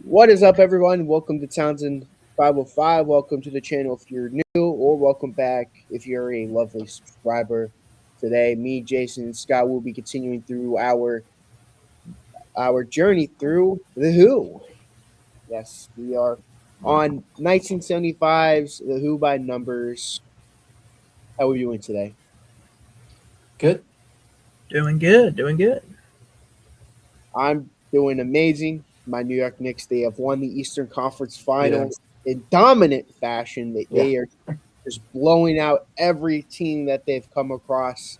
What is up, everyone? Welcome to Townsend 505. Welcome to the channel if you're new, or welcome back if you're a lovely subscriber. Today, me, Jason, and Scott will be continuing through our journey through The Who. Yes, we are on 1975's The Who by Numbers. How are we doing today? Good. Doing good, doing good. I'm doing amazing. My New York Knicks, they have won the Eastern Conference Yeah. Finals in dominant fashion. They, Yeah. they are just blowing out every team that they've come across.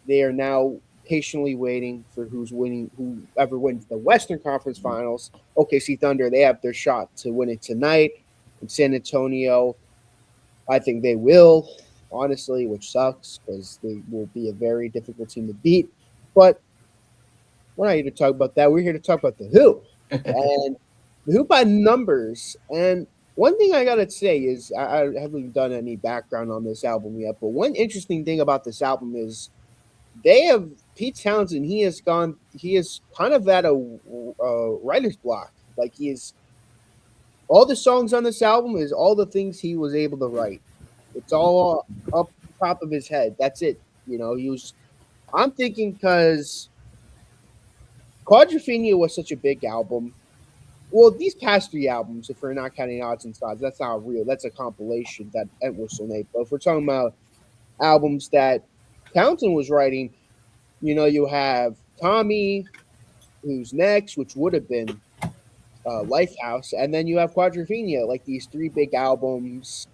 They are now patiently waiting for who's winning, whoever wins the Western Conference Finals. OKC Thunder, they have their shot to win it tonight. In San Antonio, I think they will, honestly, which sucks because they will be a very difficult team to beat. But we're not here to talk about that. We're here to talk about the Who and the Who by Numbers. And one thing I gotta say is I haven't done any background on this album yet, but one interesting thing about this album is they have Pete Townsend. He has gone. He is kind of at a writer's block. Like he is all the songs on this album is all the things he was able to write. It's all up top of his head. That's it. You know, he was. I'm thinking because Quadrophenia was such a big album. Well, these past three albums, if we're not counting Odds and Sods, that's not real. That's a compilation that Whistle Nate. But if we're talking about albums that Townsend was writing, you know, you have Tommy, who's next, which would have been Lifehouse, and then you have Quadrophenia, like these three big albums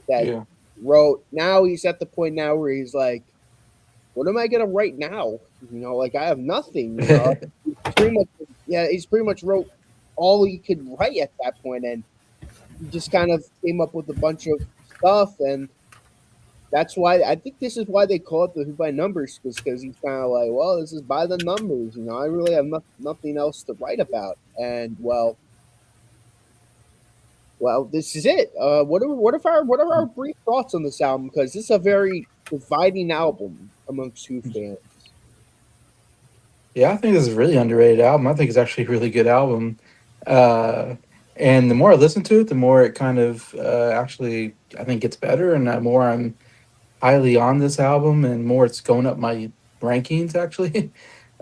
that Yeah. wrote. Now he's at the point now where he's like, what am I gonna write now? You know, like I have nothing. You know, he's pretty much he's pretty much wrote all he could write at that point, and he just kind of came up with a bunch of stuff, and that's why I think this is why they call it the Who by Numbers, because he's kind of like, well, this is by the numbers. You know, I really have nothing else to write about, and well, this is it. What are our brief thoughts on this album? Because this is a very dividing album amongst Who fans. Yeah, I think this is a really underrated album. I think it's actually a really good album. Uh, and the more I listen to it, the more it kind of actually, I think, gets better. And the more I'm highly on this album and more it's going up my rankings, actually.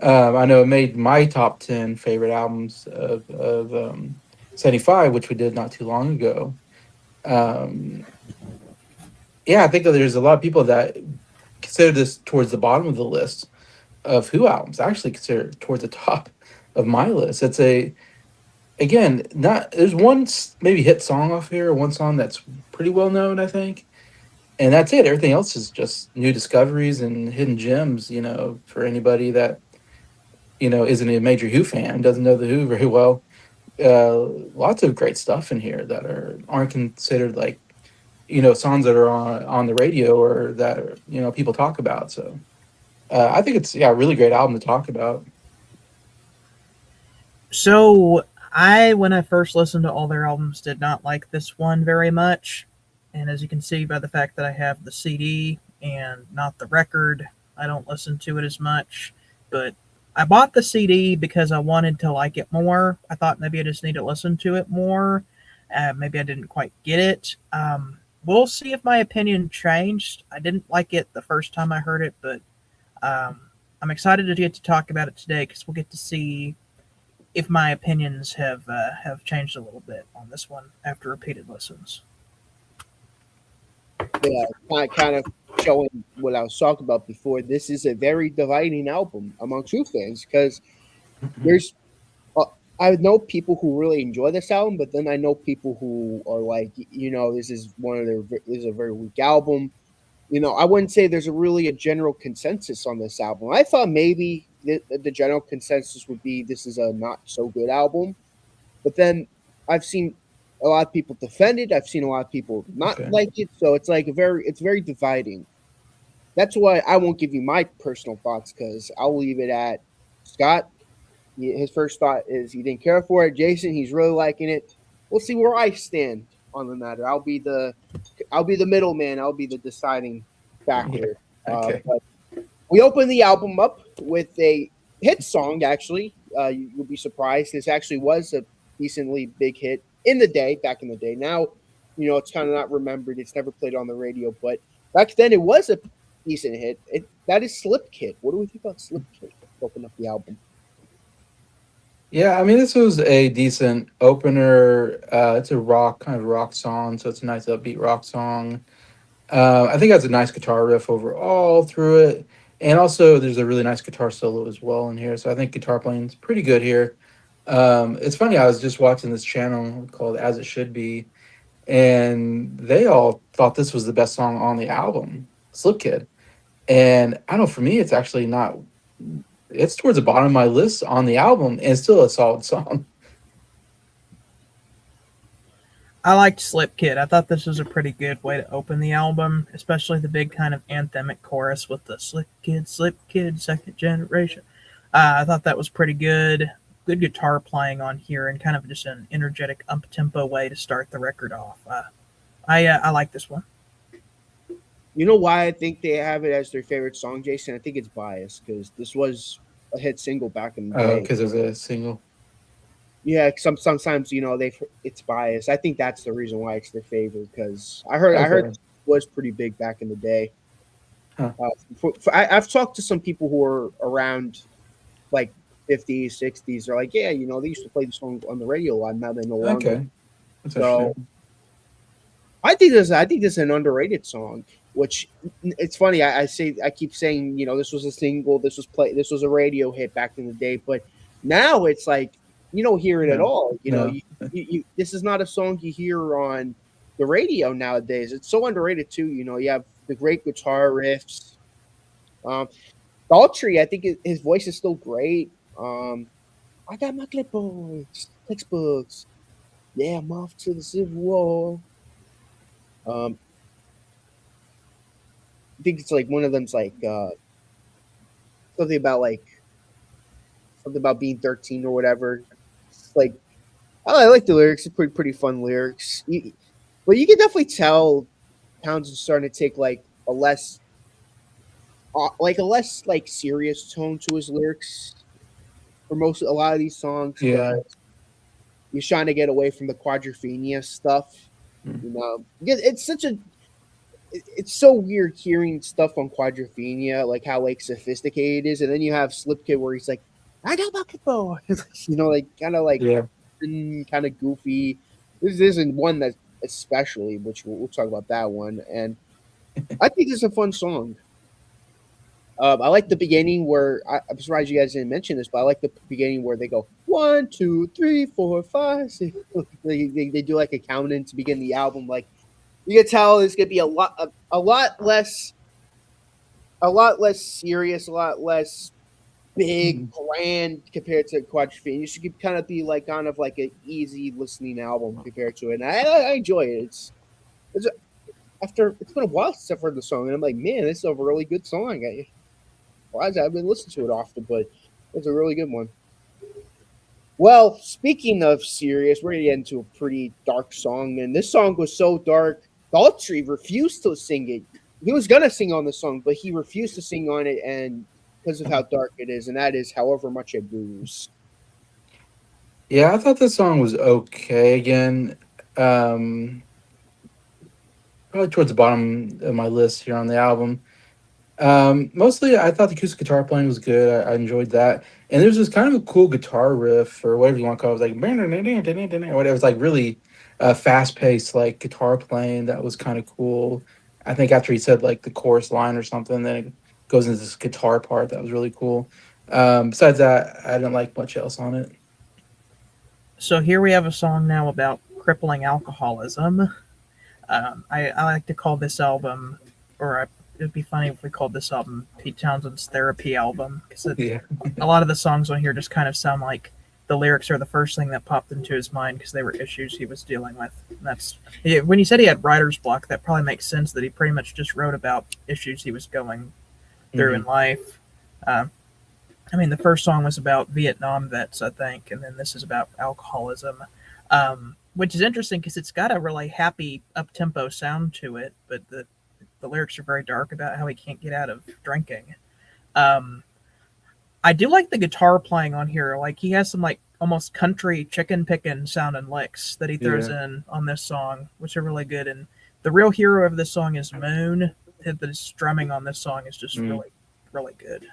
I know it made my top 10 favorite albums of 75, which we did not too long ago. Um, yeah, I think that there's a lot of people that consider this towards the bottom of the list of Who albums. I actually consider it towards the top of my list. It's a again not there's one maybe hit song off here, one song that's pretty well known, I think, and that's it. Everything else is just new discoveries and hidden gems. For anybody that isn't a major Who fan, doesn't know the Who very well. Lots of great stuff in here that aren't considered like songs that are on the radio or that people talk about. So I think it's a really great album to talk about. So, when I first listened to all their albums, did not like this one very much. And as you can see by the fact that I have the CD and not the record, I don't listen to it as much. But I bought the CD because I wanted to like it more. I thought maybe I just need to listen to it more. Maybe I didn't quite get it. We'll see if my opinion changed. I didn't like it the first time I heard it, but um, I'm excited to get to talk about it today because we'll get to see if my opinions have changed a little bit on this one after repeated listens. Yeah, kind of showing what I was talking about before. This is a very dividing album among true fans because there's uh, I know people who really enjoy this album, but then I know people who are like, this is this is a very weak album. You know, I wouldn't say there's a general consensus on this album. I thought maybe the general consensus would be this is a not so good album, but then I've seen a lot of people defend it. I've seen a lot of people not Okay. like it. So it's like it's very dividing. That's why I won't give you my personal thoughts because I'll leave it at Scott. His first thought is he didn't care for it. Jason, he's really liking it. We'll see where I stand on the matter. I'll be the middleman. I'll be the deciding Yeah. factor. Okay. But we opened the album up with a hit song. Actually, you'll be surprised. This actually was decently big hit back in the day. Now, it's kind of not remembered. It's never played on the radio, but back then it was a decent hit. That is Slip Kid. What do we think about Slip Kid? Open up the album. Yeah, I mean, this was a decent opener. It's a kind of rock song, so it's a nice upbeat rock song. I think it has a nice guitar riff overall through it, and also there's a really nice guitar solo as well in here. So I think guitar playing is pretty good here. It's funny, I was just watching this channel called As It Should Be, and they all thought this was the best song on the album, Slip Kid. And I don't know, for me, it's actually not. It's towards the bottom of my list on the album, and it's still a solid song. I liked Slip Kid. I thought this was a pretty good way to open the album, especially the big kind of anthemic chorus with the Slip Kid, second generation. I thought that was pretty good. Good guitar playing on here, and kind of just an energetic, up-tempo way to start the record off. I like this one. You know why I think they have it as their favorite song, Jason? I think it's biased because this was a hit single back in the day. Because there's a single. Yeah, sometimes it's biased. I think that's the reason why it's their favorite because I heard it was pretty big back in the day. Huh. I've talked to some people who are around like 50s, 60s. They're like, yeah, they used to play the song on the radio a lot. Now they no longer. Okay. That's So I think this is an underrated song. Which it's funny. I keep saying, this was a single. This was a radio hit back in the day. But now it's like you don't hear it at all. This is not a song you hear on the radio nowadays. It's so underrated too. You have the great guitar riffs. Daltrey, I think his voice is still great. I got my clipboards, textbooks. Yeah, I'm off to the Civil War. I think it's like one of them's like something about being 13 or whatever. It's like I like the lyrics. It's pretty fun lyrics. But you can definitely tell Townsend's starting to take like a less serious tone to his lyrics for a lot of these songs. Yeah. He's trying to get away from the quadrophenia stuff. Because it's so weird hearing stuff on quadrophenia, like how like sophisticated it is, and then you have Slip Kid where he's like, "I got my boy," kind of goofy. This isn't one that especially, which we'll talk about that one, and I think it's a fun song. I like the beginning where I'm surprised you guys didn't mention this, but I like the beginning where they go 1, 2, 3, 4, 5, 6. They do like a countdown to begin the album, like. You can tell it's gonna be a lot less serious, a lot less big, grand compared to Quadrophenia. It should kind of be like an easy listening album compared to it. And I enjoy it. It's been a while since I've heard the song, and I'm like, man, this is a really good song. I've been listening to it often, but it's a really good one. Well, speaking of serious, we're gonna get into a pretty dark song, and this song was so dark. Daltrey refused to sing it. He was gonna sing on the song, but he refused to sing on it, and because of how dark it is, and that is However Much I Bruise. Yeah, I thought this song was okay. Again, probably towards the bottom of my list here on the album. Mostly, I thought the acoustic guitar playing was good. I enjoyed that, and there's this kind of a cool guitar riff or whatever you want to call it. It was like whatever. It was like really fast-paced, like guitar playing. That was kind of cool. I think after he said like the chorus line or something, then it goes into this guitar part. That was really cool. Besides that, I didn't like much else on it. So here we have a song now about crippling alcoholism. I like to call this album, it'd be funny if we called this album Pete Townshend's therapy album, because a lot of the songs on here just kind of sound like the lyrics are the first thing that popped into his mind because they were issues he was dealing with. And when you said he had writer's block, that probably makes sense that he pretty much just wrote about issues he was going through in life. The first song was about Vietnam vets, I think, and then this is about alcoholism, which is interesting because it's got a really happy, up-tempo sound to it, but the lyrics are very dark about how he can't get out of drinking. I do like the guitar playing on here. Like he has some like almost country chicken picking sounding licks that he throws Yeah. in on this song, which are really good. And the real hero of this song is Moon. The strumming on this song is just Mm. really, really good.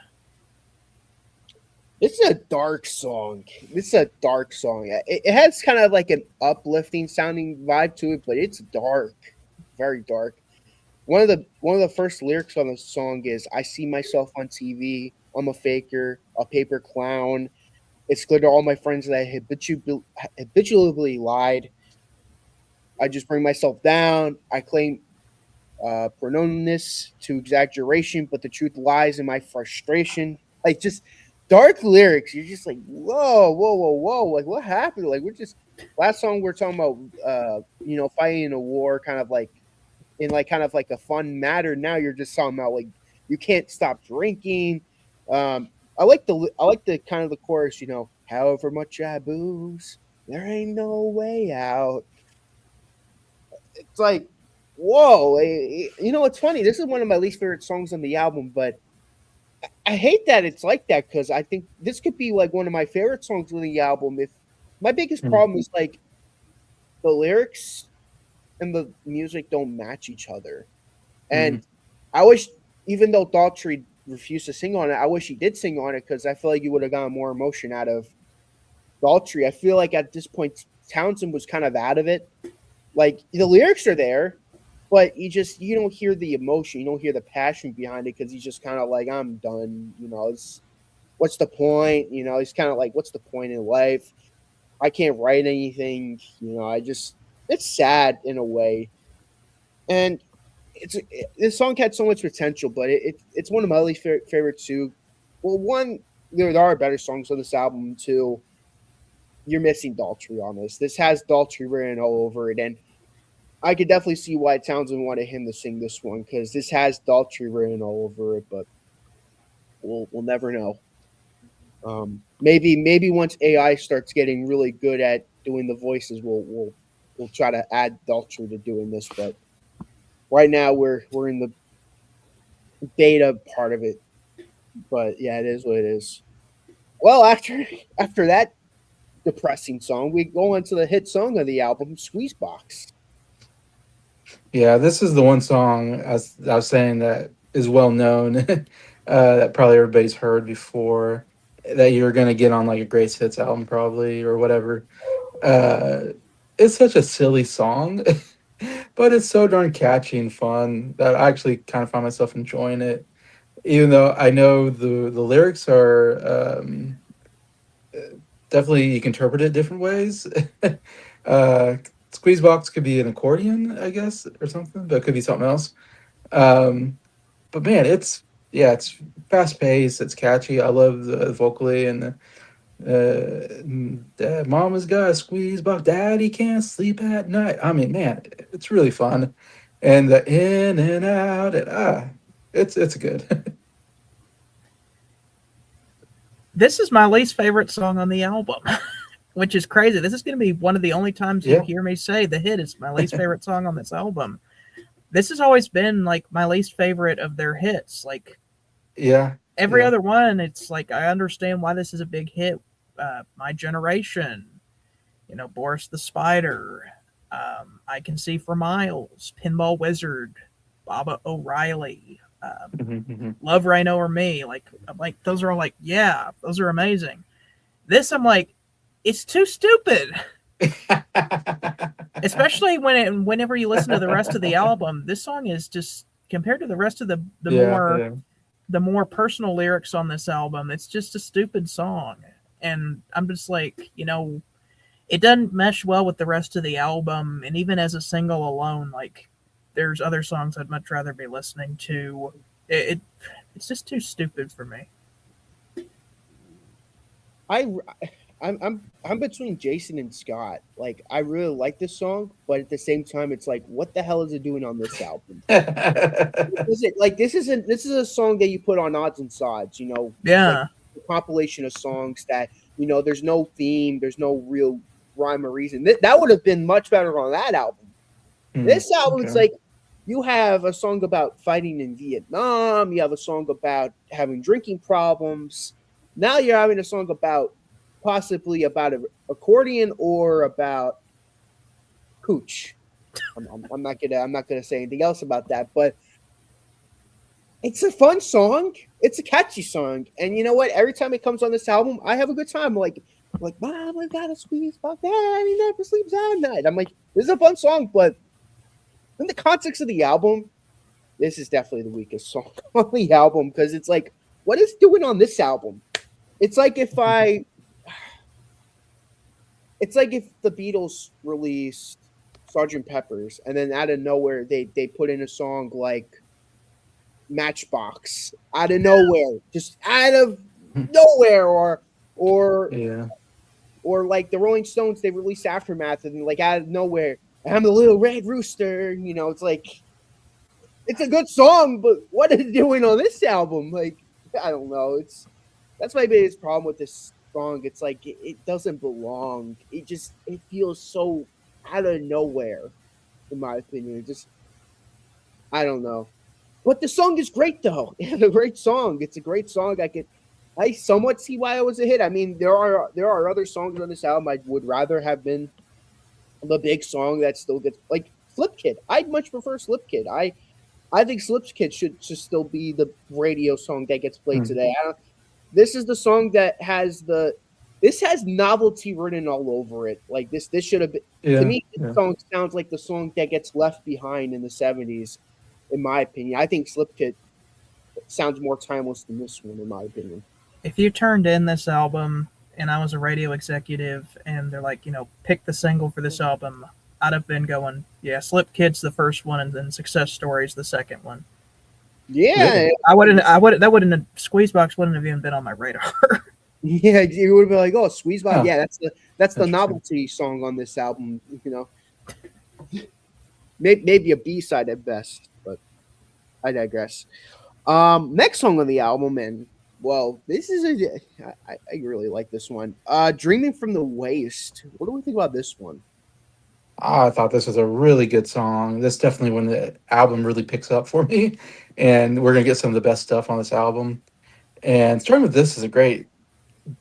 This is a dark song. This is a dark song. It has kind of like an uplifting sounding vibe to it, but it's dark, very dark. One of the first lyrics on the song is, "I see myself on TV. I'm a faker, a paper clown. It's clear to all my friends that I habitually lied. I just bring myself down. I claim pronounness to exaggeration, but the truth lies in my frustration." Like, just dark lyrics. You're just like, whoa, whoa, whoa, whoa. Like, what happened? Like, we're just last song we're talking about, fighting in a war, kind of like in like kind of like a fun matter. Now you're just talking about like you can't stop drinking. I like the kind of the chorus. However much I booze, there ain't no way out. It's like, whoa. It's funny. This is one of my least favorite songs on the album, but I hate that it's like that because I think this could be like one of my favorite songs on the album. If my biggest Mm. problem is like the lyrics and the music don't match each other, and I wish, even though Daltrey refused to sing on it, I wish he did sing on it because I feel like you would have gotten more emotion out of Daltrey. I feel like at this point Townsend was kind of out of it. Like the lyrics are there, but you don't hear the emotion, you don't hear the passion behind it because he's just kind of like, I'm done. What's the point? He's kind of like, what's the point in life? I can't write anything. It's sad in a way, and this song had so much potential, but it's one of my least favorite too. Well, one, there are better songs on this album too. You're missing Daltrey on this. This has Daltrey written all over it, and I could definitely see why Townsend wanted him to sing this one because this has Daltrey written all over it. But we'll never know. Maybe once AI starts getting really good at doing the voices, we'll try to add Daltrey to doing this. But right now we're in the beta part of it. But yeah, it is what it is. Well, after that depressing song, we go on to the hit song of the album, Squeezebox. Yeah, this is the one song, as I was saying, that is well known, that probably everybody's heard before, that you're gonna get on like a greatest hits album probably or whatever. Uh, it's such a silly song, but it's so darn catchy and fun that I actually kind of find myself enjoying it, even though I know the lyrics are definitely, you can interpret it different ways. uh, Squeezebox could be an accordion, I guess, or something, but it could be something else. Um, but man, it's fast paced, it's catchy. I love the vocally and Dad, Mama's got a squeeze box. Daddy can't sleep at night. I mean, man, it's really fun, and the in and out, and it's good. This is my least favorite song on the album, which is crazy. This is going to be one of the only times you Yeah. hear me say The Hit is my least favorite song on this album. This has always been like my least favorite of their hits. Like Yeah, every yeah. other one, it's like I understand why this is a big hit. My Generation, Boris the Spider, I Can See for Miles, Pinball Wizard, Baba O'Reilly, Mhm, Love Reign Over Me. I'm like those are all like, yeah, those are amazing. This I'm like, it's too stupid. mhm. Especially whenever you listen to the rest of the album, this song is just compared to the rest of the Yeah, yeah. the more personal lyrics on this album, it's just a stupid song. And I'm just like, it doesn't mesh well with the rest of the album. And even as a single alone, like there's other songs I'd much rather be listening to. It's just too stupid for me. I I'm between Jason and Scott. Like, I really like this song, but at the same time, it's like, what the hell is it doing on this album? Is it like this is a song that you put on odds and sods? Yeah. Like a compilation of songs that there's no theme, there's no real rhyme or reason. That would have been much better on that album. This album, it's Okay. like you have a song about fighting in Vietnam, you have a song about having drinking problems. Now you're having a song about possibly about an accordion or about Cooch. I'm not gonna say anything else about that, but it's a fun song. It's a catchy song, and you know what? Every time it comes on this album, I have a good time. Like, Mom, I got a squeeze box. Daddy never sleeps at night. I'm like, this is a fun song, but in the context of the album, this is definitely the weakest song on the album because it's like, what is doing on this album? It's like if the Beatles released Sgt. Pepper's and then out of nowhere they put in a song like Matchbox out of nowhere, just out of nowhere, or Yeah. or like the Rolling Stones, they released Aftermath and like out of nowhere, I'm the little red rooster. You know, it's like it's a good song, but what is it doing on this album? Like, I don't know. That's my biggest problem with this song. It's like it doesn't belong. It feels so out of nowhere, in my opinion. I don't know. But the song is great though. It's a great song. It's a great song. I somewhat see why it was a hit. I mean, there are other songs on this album I would rather have been the big song that still gets like Slip Kid. I'd much prefer Slip Kid. I think Slip Kid should still be the radio song that gets played today. This is the song that has novelty written all over it. Like this should have been to me. This song sounds like the song that gets left behind in the '70s, in my opinion. I think Slip Kid sounds more timeless than this one, in my opinion. If you turned in this album and I was a radio executive and they're like, pick the single for this album, I'd have been going, yeah, Slip Kid's the first one and then Success Story's the second one. Yeah. That Squeezebox wouldn't have even been on my radar. Yeah, you would have been like, oh, Squeezebox. Yeah, that's the novelty song on this album, Maybe a B-side at best, but I digress. Next song on the album, and well, this is I really like this one. Dreaming from the Waste. What do we think about this one? I thought this was a really good song. This definitely when the album really picks up for me, and we're gonna get some of the best stuff on this album. And starting with this is a great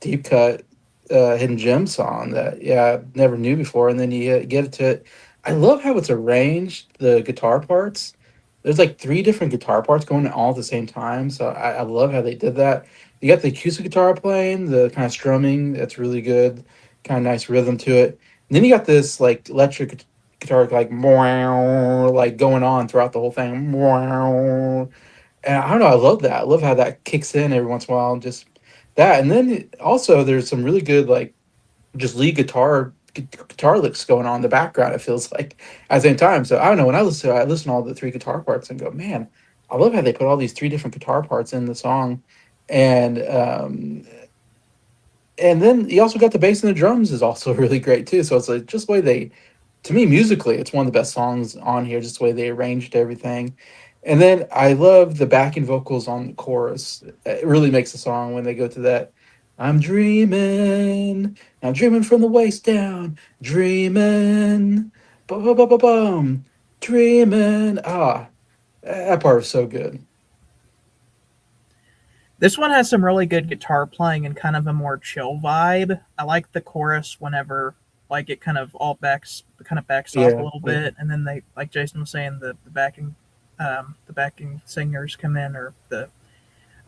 deep cut, hidden gem song that I never knew before, and then you get to it. I love how it's arranged. The guitar parts. There's like 3 different guitar parts going all at the same time, so I love how they did that. You got the acoustic guitar playing, the kind of strumming that's really good, kind of nice rhythm to it. And then you got this like electric guitar like going on throughout the whole thing. And I don't know, I love that. I love how that kicks in every once in a while, just that. And then also there's some really good like just lead guitar licks going on in the background, it feels like, at the same time. So I don't know, when I listen to all the 3 guitar parts and go, man, I love how they put all these 3 different guitar parts in the song. And then you also got the bass and the drums is also really great too. So it's like just the way to me, musically, it's one of the best songs on here, just the way they arranged everything. And then I love the backing vocals on the chorus. It really makes the song when they go to that. I'm dreaming from the waist down, dreaming, boom, dreaming. That part was so good. This one has some really good guitar playing and kind of a more chill vibe. I like the chorus whenever like it kind of backs off a little bit, and then they, like Jason was saying, the backing singers come in, or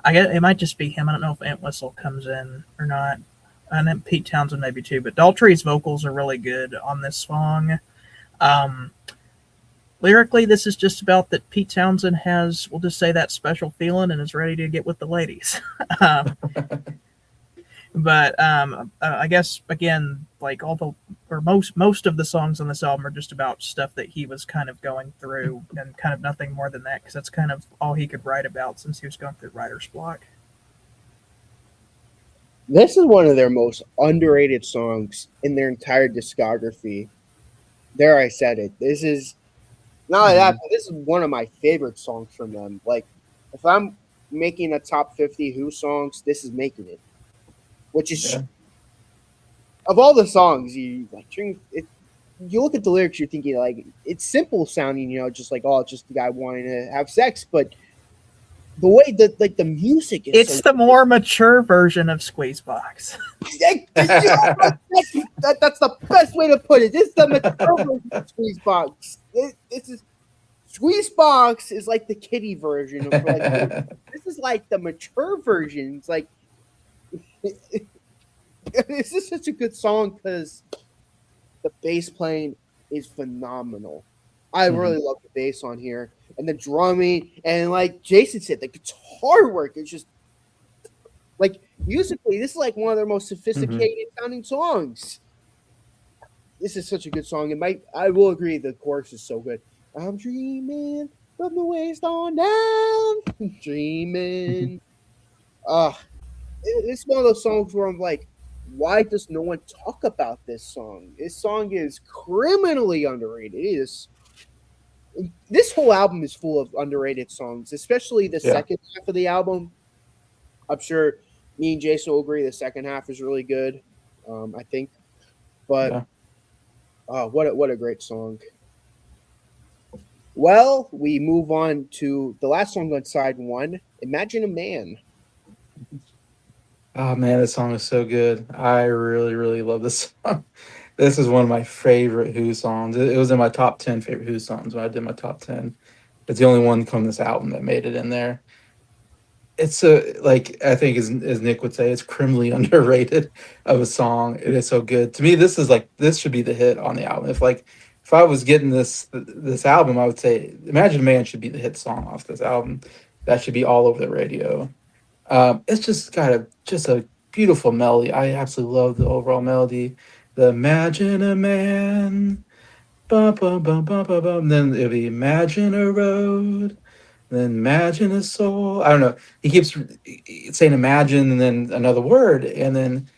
I guess it might just be him. I don't know if Entwistle comes in or not. And then Pete Townsend maybe too. But Daltrey's vocals are really good on this song. Lyrically, this is just about that Pete Townsend has, we'll just say, that special feeling and is ready to get with the ladies. But I guess, again, like most of the songs on this album are just about stuff that he was kind of going through and kind of nothing more than that, because that's kind of all he could write about since he was going through writer's block. This is one of their most underrated songs in their entire discography. There, I said it. This is not only that, but this is one of my favorite songs from them. Like, if I'm making a top 50 Who songs, this is making it. Which is, of all the songs, you look at the lyrics, you're thinking like it's simple sounding, just like, oh, it's just the guy wanting to have sex, but the way that like the music is. It's the more mature version of Squeezebox. That's the best way to put it. This is the mature version of Squeezebox. This is Squeezebox is like the kiddie version of like this is like the mature version. It's like this is such a good song because the bass playing is phenomenal. I really love the bass on here and the drumming and like Jason said, the guitar work is just like musically. This is like one of their most sophisticated sounding songs. This is such a good song. I will agree the chorus is so good. I'm dreaming from the waist on down, dreaming. It's one of those songs where I'm like, why does no one talk about this song? This song is criminally underrated. It is. This whole album is full of underrated songs, especially the second half of the album. I'm sure me and Jason will agree the second half is really good. I think, but what a great song. Well, we move on to the last song on side one, Imagine a Man. Oh man, this song is so good. I really, really love this song. This is one of my favorite Who songs. It was in my top 10 favorite Who songs when I did my top 10. It's the only one from this album that made it in there. It's like I think as Nick would say, it's criminally underrated of a song. It is so good. To me, this should be the hit on the album. If I was getting this album, I would say Imagine a Man should be the hit song off this album. That should be all over the radio. It's just got a beautiful melody. I absolutely love the overall melody. The Imagine a Man, bum, bum, bum, bum, bum, bum. Then it'll be Imagine a Road, then Imagine a Soul. I don't know. He keeps saying Imagine and then another word, and then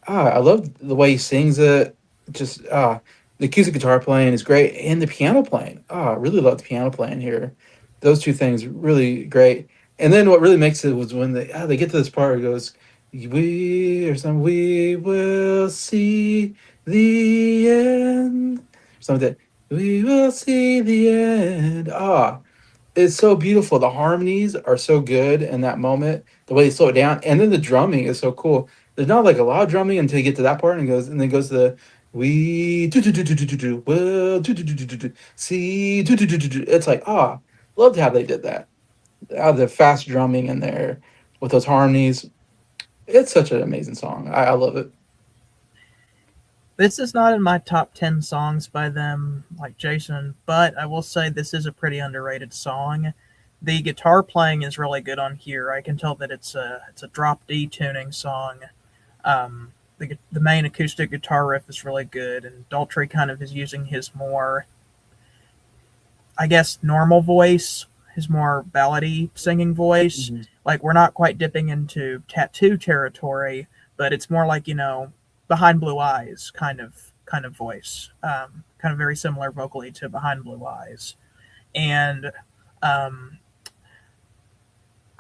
I love the way he sings it. Just the acoustic guitar playing is great, and the piano playing. I really love the piano playing here. Those two things really great. And then what really makes it was when they get to this part where it goes, we will see the end. Something that we will see the end. It's so beautiful. The harmonies are so good in that moment. The way they slow it down, and then the drumming is so cool. There's not like a lot of drumming until you get to that part, and then it goes to the we do do do do do do do will do do do do do do see do do do do do. It's like loved how they did that. The fast drumming in there with those harmonies. It's such an amazing song. I love it. This is not in my top 10 songs by them, like Jason, but I will say this is a pretty underrated song. The guitar playing is really good on here. I can tell that it's a drop D tuning song. The main acoustic guitar riff is really good, and Daltrey kind of is using his more, I guess, normal voice, his more ballady singing voice. Mm-hmm. Like, we're not quite dipping into Tattoo territory, but it's more like, Behind Blue Eyes kind of voice, kind of very similar vocally to Behind Blue Eyes. And I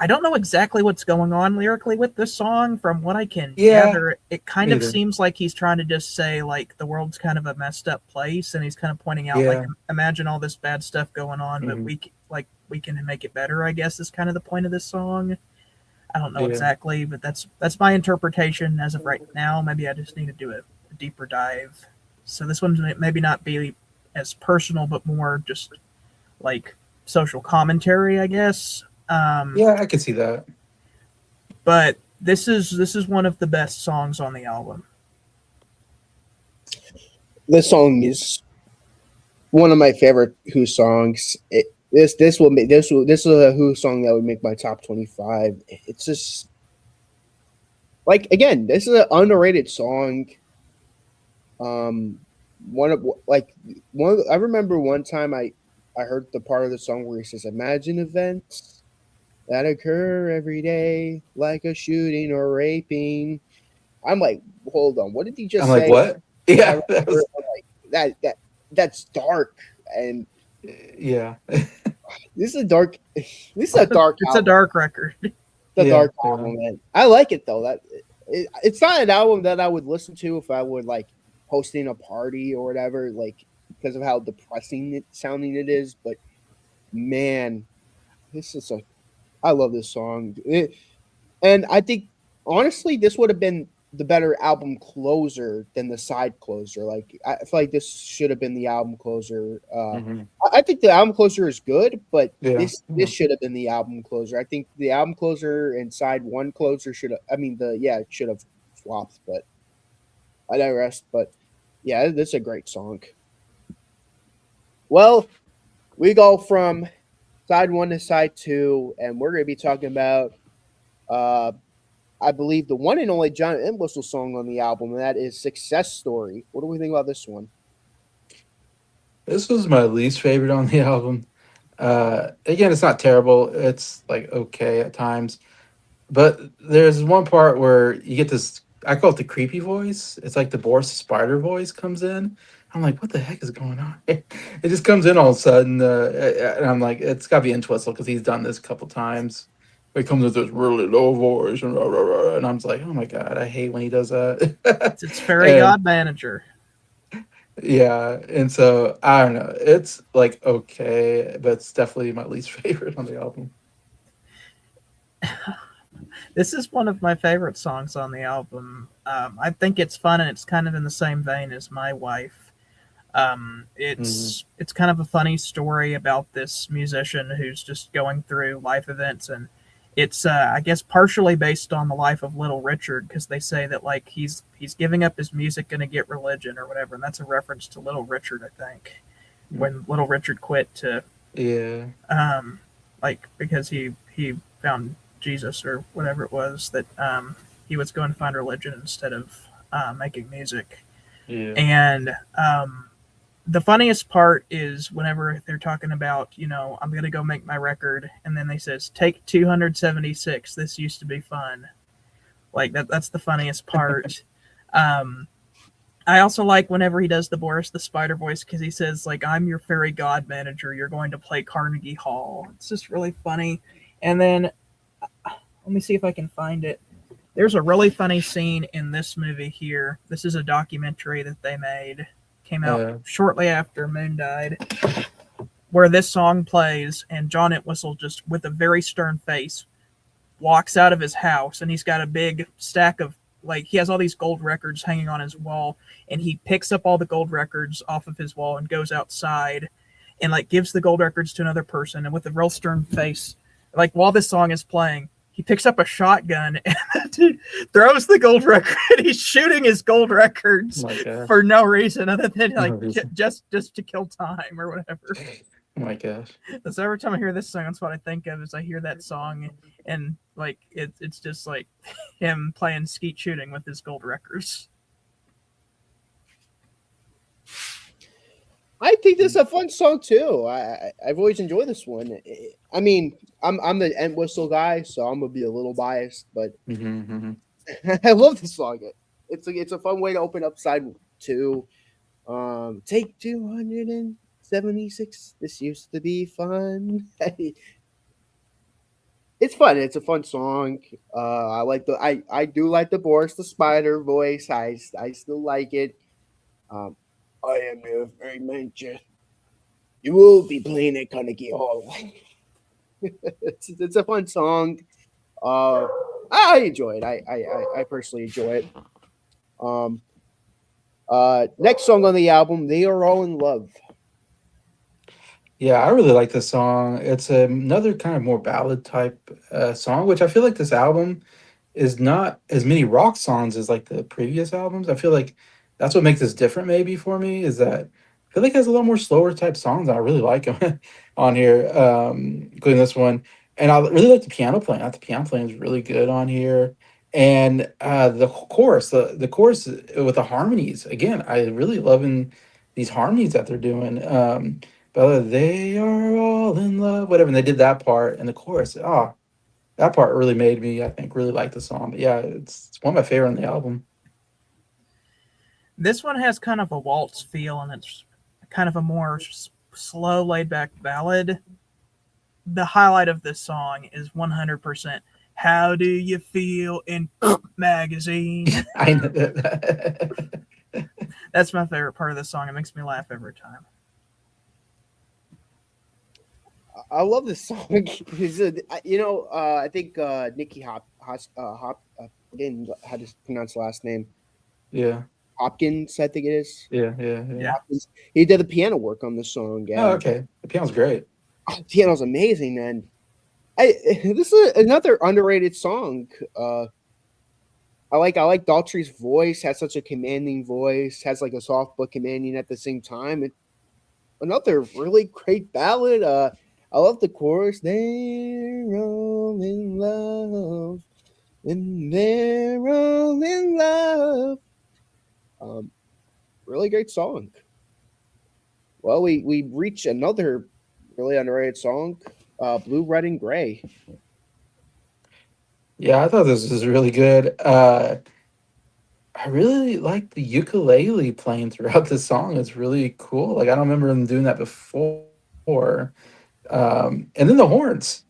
don't know exactly what's going on lyrically with this song. From what I can gather, it kind of seems like he's trying to just say, like, the world's kind of a messed up place, and he's kind of pointing out, like, imagine all this bad stuff going on, but we can make it better, I guess, is kind of the point of this song. I don't know exactly, but that's my interpretation as of right now. Maybe I just need to do a deeper dive. So this one maybe not be as personal, but more just like social commentary, I guess. I could see that. But this is one of the best songs on the album. This song is one of my favorite Who songs. This is a Who song that would make my top 25. It's just like, again, this is an underrated song. I remember one time I heard the part of the song where he says, "Imagine events that occur every day, like a shooting or raping." I'm like, hold on, what did he just say? I'm like, what? Yeah, that's dark. And yeah. This is a dark. It's a dark record. Dark album, man. I like it though. It's not an album that I would listen to if I would like hosting a party or whatever, like because of how depressing sounding it is. But man, this is I love this song. And I think honestly, this would have been the better album closer than the side closer. Like I feel like this should have been the album closer. Hmm. I think the album closer is good, but Yeah. this should have been the album closer. I think the album closer and side one closer should have. I mean it should have swapped, but I digress. But yeah, this is a great song. Well, we go from side one to side two, and we're going to be talking about uh, I believe the one and only John Entwistle song on the album, and that is "Success Story." What do we think about this one? This was my least favorite on the album. Again, it's not terrible. It's like okay at times, but there's one part where you get this. I call it the creepy voice. It's like the Boris the Spider voice comes in. I'm like, what the heck is going on? It just comes in all of a sudden, and I'm like, it's got to be Entwistle because he's done this a couple times. It comes with this really low voice, and, rah, rah, rah, and I'm just like, oh my god, I hate when he does that. It's fairy And god manager. yeah, and so I don't know. It's like okay, but it's definitely my least favorite on the album. This is one of my favorite songs on the album. I think it's fun and it's kind of in the same vein as My Wife. Hmm. It's kind of a funny story about this musician who's just going through life events, and it's I guess partially based on the life of Little Richard because they say that like he's giving up his music going to get religion or whatever, and that's a reference to Little Richard, I think, when Little Richard quit to Yeah, like because he found Jesus or whatever it was that he was going to find religion instead of making music. yeah. And the funniest part is whenever they're talking about, I'm gonna go make my record, and then they says take 276. This used to be fun. Like that's the funniest part. um, I also like whenever he does the Boris the Spider voice because he says like I'm your fairy god manager. You're going to play Carnegie Hall. It's just really funny. And then let me see if I can find it. There's a really funny scene in this movie here. This is a documentary that they made. Came out Uh, shortly after Moon died, where this song plays, and John Entwistle just with a very stern face walks out of his house, and he's got a big stack of like he has all these gold records hanging on his wall, and he picks up all the gold records off of his wall and goes outside and like gives the gold records to another person, and with a real stern face, like while this song is playing, he picks up a shotgun and throws the gold record. He's shooting his gold records my gosh. for no reason other than No like reason. just to kill time or whatever. Oh my gosh. So every time I hear this song, that's what I think of. Is I hear that song and like it's just like him playing skeet shooting with his gold records. I think this is a fun song too. I've always enjoyed this one. I mean, I'm the Entwistle guy, so I'm gonna be a little biased, but Hmm. Hmm. I love this song. It's a fun way to open up side two. Take 276. This used to be fun. It's fun. It's a fun song. I do like the Boris the Spider voice. I still like it. Um, I am your very manager. You will be playing at Carnegie Hall. It's a fun song. Uh, I enjoy it. I personally enjoy it. Um, next song on the album, "They Are All in Love." Yeah, I really like this song. It's another kind of more ballad type song, which I feel like this album is not as many rock songs as like the previous albums. I feel like that's what makes this different, maybe for me, is that I feel like it has a lot more slower type songs. I really like them on here, including this one. And I really like the piano playing. I thought the piano playing is really good on here. And the chorus, the chorus with the harmonies. Again, I really loving these harmonies that they're doing. Bella, they are all in love, whatever. And they did that part and the chorus. Oh, that part really made me, I think, really like the song. But yeah, it's one of my favorite on the album. This one has kind of a waltz feel, and it's kind of a more slow, laid back ballad. The highlight of this song is 100% "How Do You Feel" in magazine. I know that. That's my favorite part of the song. It makes me laugh every time. I love this song. I think Nicky again, how to pronounce the last name. Yeah, Hopkins, I think it is. Yeah. Hopkins. He did the piano work on the song. Oh, And okay. The piano's great. the piano's amazing. And this is another underrated song. I like Daltrey's voice. Has such a commanding voice. Has like a soft but commanding at the same time. Another really great ballad. I love the chorus. They're all in love, and they're all in love. Um, really great song. Well, we reach another really underrated song, Blue, Red, and Gray. Yeah, I thought this was really good. I really like the ukulele playing throughout the song. It's really cool. Like I don't remember them doing that before. And then the horns,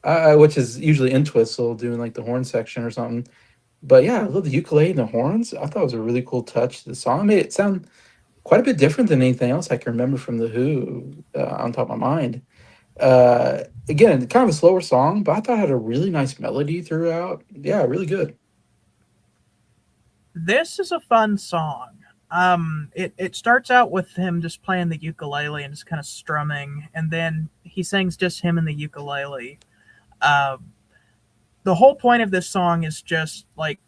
which is usually in Twistle doing like the horn section or something. But yeah, I love the ukulele and the horns. I thought it was a really cool touch to the song. It made it sound quite a bit different than anything else I can remember from the Who on top of my mind. Again, kind of a slower song, but I thought it had a really nice melody throughout. Yeah, really good. This is a fun song. It starts out with him just playing the ukulele and just kind of strumming, and then he sings just him and the ukulele. Um, the whole point of this song is just like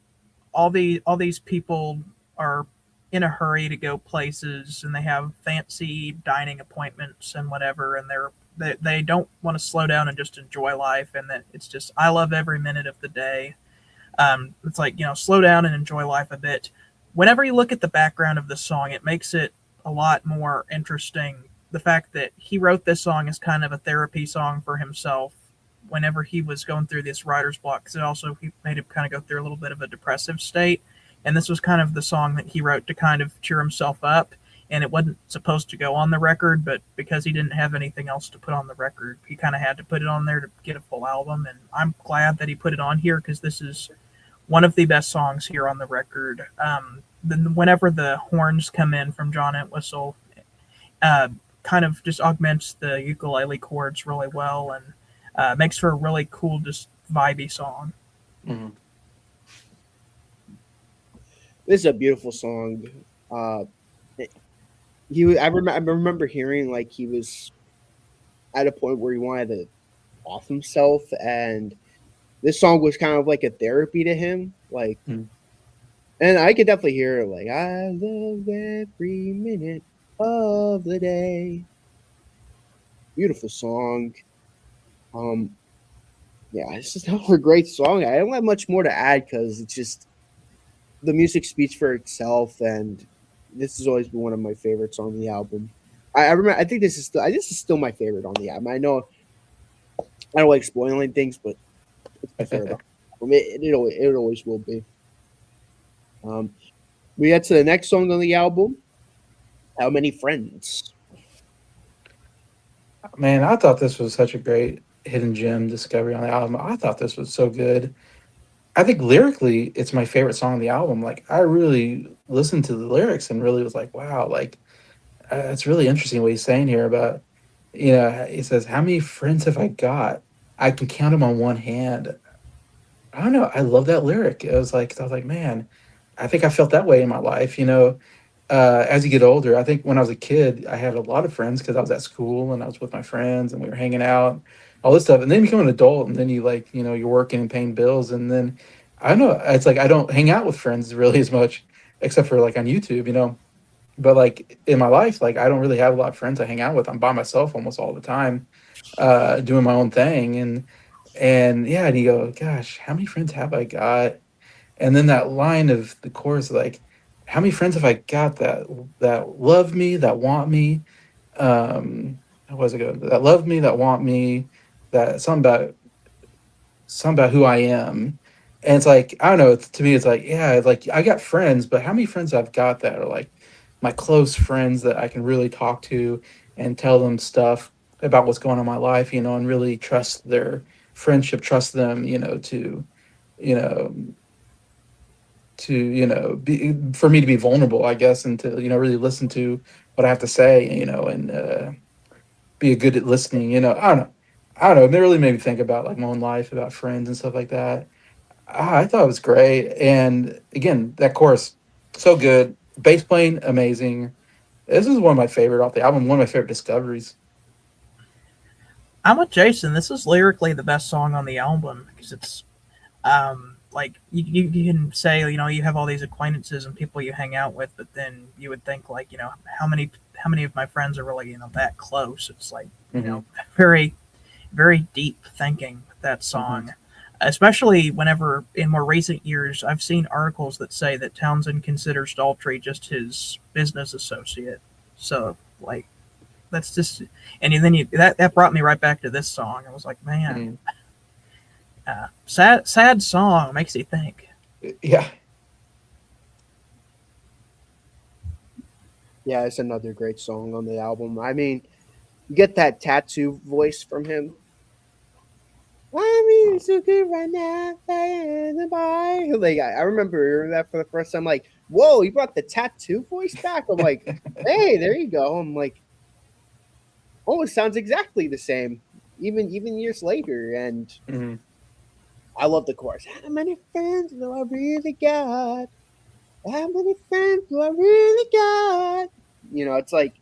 all these people are in a hurry to go places, and they have fancy dining appointments and whatever, and they don't want to slow down and just enjoy life, and that it's just I love every minute of the day. It's like, slow down and enjoy life a bit. Whenever you look at the background of the song, it makes it a lot more interesting. The fact that he wrote this song as kind of a therapy song for himself whenever he was going through this writer's block, because it also he made him kind of go through a little bit of a depressive state. And this was kind of the song that he wrote to kind of cheer himself up. And it wasn't supposed to go on the record, but because he didn't have anything else to put on the record, he kind of had to put it on there to get a full album. And I'm glad that he put it on here because this is one of the best songs here on the record. Then whenever the horns come in from John Entwistle, kind of just augments the ukulele chords really well and makes for a really cool, just vibey song. Mhm. This is a beautiful song. Uh, I remember hearing like he was at a point where he wanted to off himself, and this song was kind of like a therapy to him. Like, Mm. and I could definitely hear it. Like, I love every minute of the day. Beautiful song. Um, yeah, it's just another great song. I don't have much more to add because it's just the music speaks for itself, and this has always been one of my favorites on the album. I remember. I think this is still my favorite on the album. I know I don't like spoiling things, but it's my favorite album. It always will be. Um, we get to the next song on the album. How Many Friends? Man, I thought this was such a great hidden gem discovery on the album. I thought this was so good. I think lyrically, it's my favorite song on the album. Like, I really listened to the lyrics and really was like, wow, like, it's really interesting what he's saying here about, he says, how many friends have I got? I can count them on one hand. I don't know. I love that lyric. I was like, man, I think I felt that way in my life. As you get older, I think when I was a kid, I had a lot of friends because I was at school and I was with my friends and we were hanging out, all this stuff. And then you become an adult and then you like, you're working and paying bills. And then I don't know. It's like I don't hang out with friends really as much, except for like on YouTube. But like in my life, like I don't really have a lot of friends I hang out with. I'm by myself almost all the time, doing my own thing. And yeah, and you go, gosh, how many friends have I got? And then that line of the chorus, like, how many friends have I got that love me, that want me? How was it go? That love me, that want me, that something about who I am. And it's like, I don't know, to me, it's like, yeah, like I got friends, but how many friends I've got that are like my close friends that I can really talk to and tell them stuff about what's going on in my life, and really trust their friendship, trust them, you know, be for me to be vulnerable, I guess, and to really listen to what I have to say, and be a good at listening. I don't know. I don't know. It really made me think about like my own life, about friends and stuff like that. I thought it was great, and again, that chorus so good. Bass playing amazing. This is one of my favorite off the album. One of my favorite discoveries. I'm with Jason. This is lyrically the best song on the album because it's like you can say you have all these acquaintances and people you hang out with, but then you would think like how many of my friends are really that close. It's like Hmm. very very deep thinking with that Hmm. song. Especially whenever in more recent years I've seen articles that say that Townsend considers Daltrey just his business associate. So like that's just and then that brought me right back to this song. I was like, man, Hmm. sad song makes you think. Yeah, Yeah, it's another great song on the album. I mean, you get that tattoo voice from him. I mean, it's so good right now. Like I remember hearing that for the first time. Like, whoa, he brought the tattoo voice back. I'm like, hey, there you go. I'm like, oh, it sounds exactly the same, even years later. And hmm, I love the chorus. How many friends do I really got? How many friends do I really got? It's like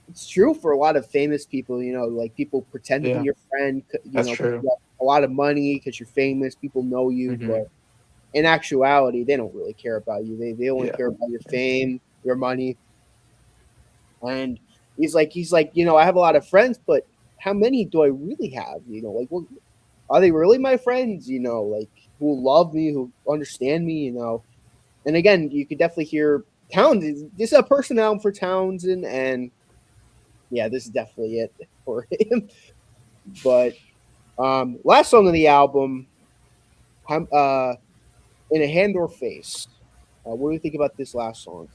it's true for a lot of famous people. Like people pretend to be yeah, your friend. that's 'Cause true. you have a lot of money because you're famous. People know you, Hmm. but in actuality, they don't really care about you. They only Yeah, care about your fame, your money. And he's like, I have a lot of friends, but how many do I really have? Like, well, are they really my friends? Like who love me, who understand me? And again, you could definitely hear Townsend. This is a personal album for Townsend, and yeah, this is definitely it for him. But last song on the album, in a hand or face. What do you think about this last song?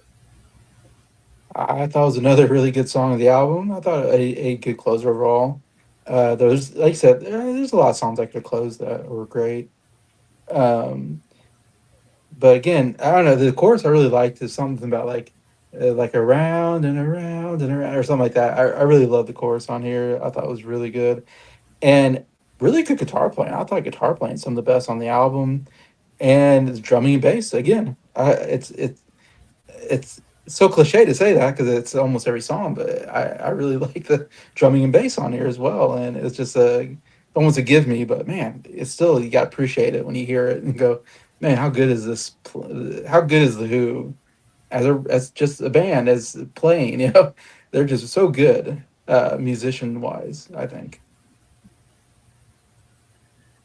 I thought it was another really good song of the album. I thought a good closer overall. There's like you said, there's a lot of songs I could close that were great. Um, but again, I don't know. The chorus I really liked is something about like around and around and around or something like that. I really love the chorus on here. I thought it was really good and really good guitar playing. I thought guitar playing some of the best on the album, and the drumming and bass again. It's so cliche to say that because it's almost every song, but I really like the drumming and bass on here as well, and it's just almost a give me, but man, it's still you got to appreciate it when you hear it and go, man, how good is this? How good is the Who as just a band as playing? They're just so good musician wise. I think.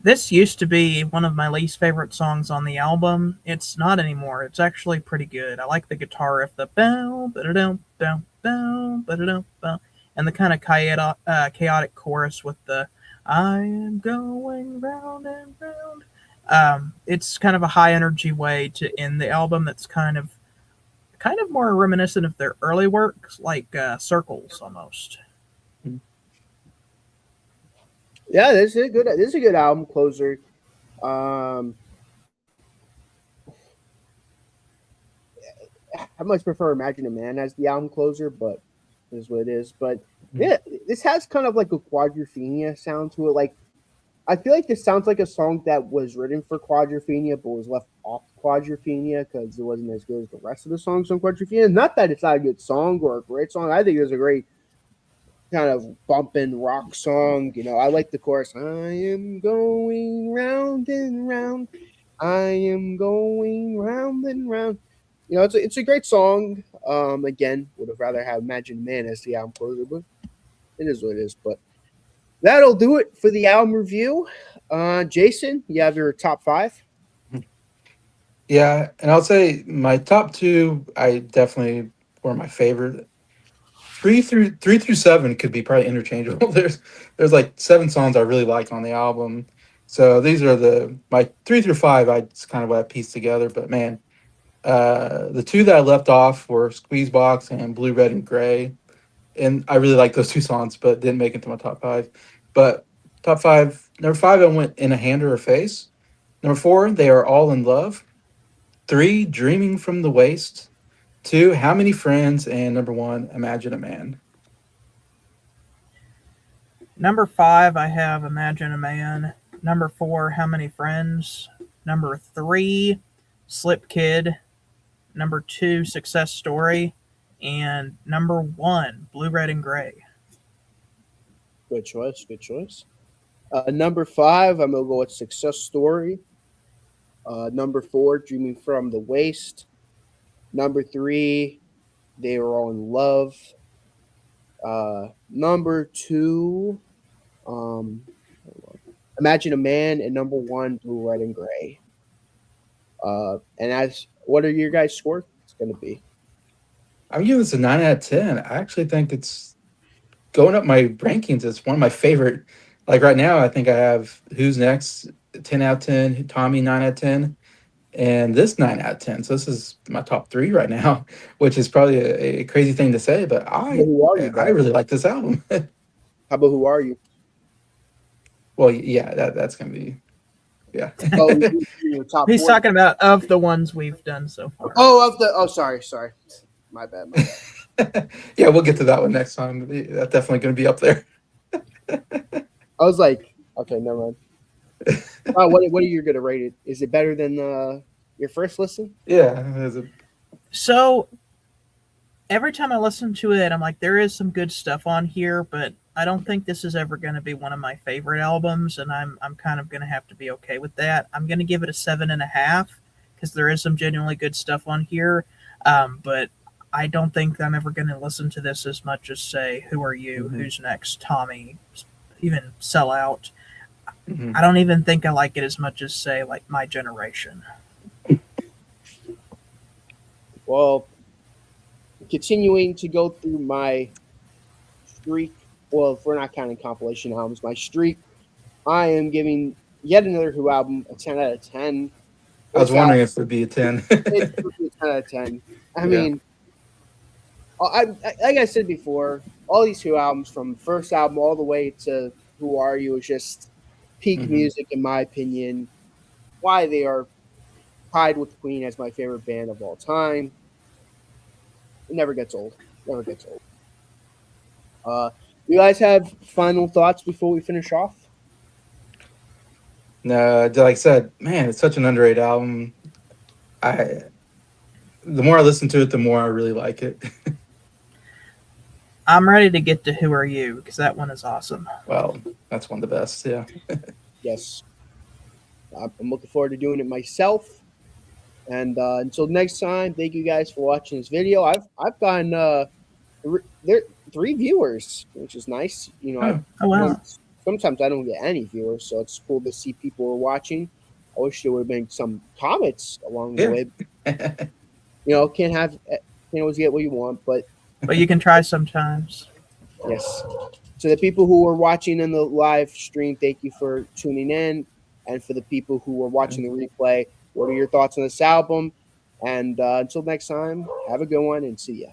This used to be one of my least favorite songs on the album. It's not anymore. It's actually pretty good. I like the guitar riff, the bow, ba-da-dum, bow, bow, ba-da-dum, bow, and the kind of chaotic chorus with the I am going round and round. It's kind of a high energy way to end the album. That's kind of more reminiscent of their early works, like Circles almost. Yeah, this is a good. This is a good album closer. Um, I much prefer Imagine a Man as the album closer, but it is what it is. But Mhm. yeah, this has kind of like a Quadrophenia sound to it. Like I feel like this sounds like a song that was written for Quadrophenia, but was left off Quadrophenia because it wasn't as good as the rest of the songs on Quadrophenia. Not that it's not a good song or a great song. I think it was a great kind of bumping rock song. I like the chorus. I am going round and round. I am going round and round. It's a great song. Again, would have rather have Imagine Man as the album closer, but it is what it is. But that'll do it for the album review. Jason, you have your top five. Yeah, and I'll say my top two, I definitely were my favorite. Three through seven could be probably interchangeable. There's like seven songs I really like on the album. So these are my three through five. It's kind of what I pieced together. But man, the two that I left off were Squeezebox and Blue, Red, and Gray, and I really like those two songs, but didn't make it to my top five. But top five, number five, I went In a Hand or a Face. Number four, They Are All in Love. Three, Dreaming from the Waste. Two, How Many Friends, and number one, Imagine a Man. Number 5, I have Imagine a Man. Number 4, How Many Friends. Number 3, Slip Kid. Number 2, Success Story. And number 1, Blue, Red, and Gray. Good choice. Good choice. Number 5, I'm gonna go with Success Story. Number 4, Dreaming from the Waste. Number 3, They Were All in Love. Number 2, Imagine a Man, and number 1, Blue, Red, and Gray. And as what are your guys' scores going to be? I'm giving this a 9 out of 10. I actually think it's going up my rankings. It's one of my favorite. Like right now, I think I have Who's Next 10 out of 10, Tommy 9 out of 10, and this 9 out of 10. So this is my top 3 right now, which is probably a crazy thing to say, but Who are you, I really like this album. How about Who Are You? Well, yeah, that's gonna be, yeah. Oh, your top He's 4? talking about of the ones we've done so far. Sorry. My bad. Yeah, we'll get to that one next time. That's definitely going to be up there. I was like, okay, never mind. What are you going to rate it? Is it better than your first listen? Yeah. So every time I listen to it, I'm like, there is some good stuff on here, but I don't think this is ever going to be one of my favorite albums, and I'm kind of going to have to be okay with that. I'm going to give it a 7.5 because there is some genuinely good stuff on here, but I don't think I'm ever going to listen to this as much as, say, Who Are You, Who's Next, Tommy, even Sell Out. I don't even think I like it as much as, say, like My Generation. Well, continuing to go through my streak, well, if we're not counting compilation albums, my streak, I am giving yet another Who album a 10 out of 10. I was wondering if it would be a 10. It's a 10 out of 10. I mean, like I said before, all these Who albums, from first album all the way to Who Are You, is just peak music, in my opinion. Why they are tied with Queen as my favorite band of all time. It never gets old. Never gets old. You guys have final thoughts before we finish off? No, like I said, man, it's such an underrated album. The more I listen to it, the more I really like it. I'm ready to get to Who Are You because that one is awesome. Well, that's one of the best, yeah. Yes. I'm looking forward to doing it myself. And until next time, thank you guys for watching this video. I've gotten 3 viewers, which is nice. You know, Oh, wow. Sometimes I don't get any viewers, so it's cool to see people are watching. I wish there would have been some comments along the way. You know, can't always get what you want, but you can try sometimes. yes. So the people who are watching in the live stream, thank you for tuning in. And for the people who are watching the replay, what are your thoughts on this album? And until next time, have a good one and see ya.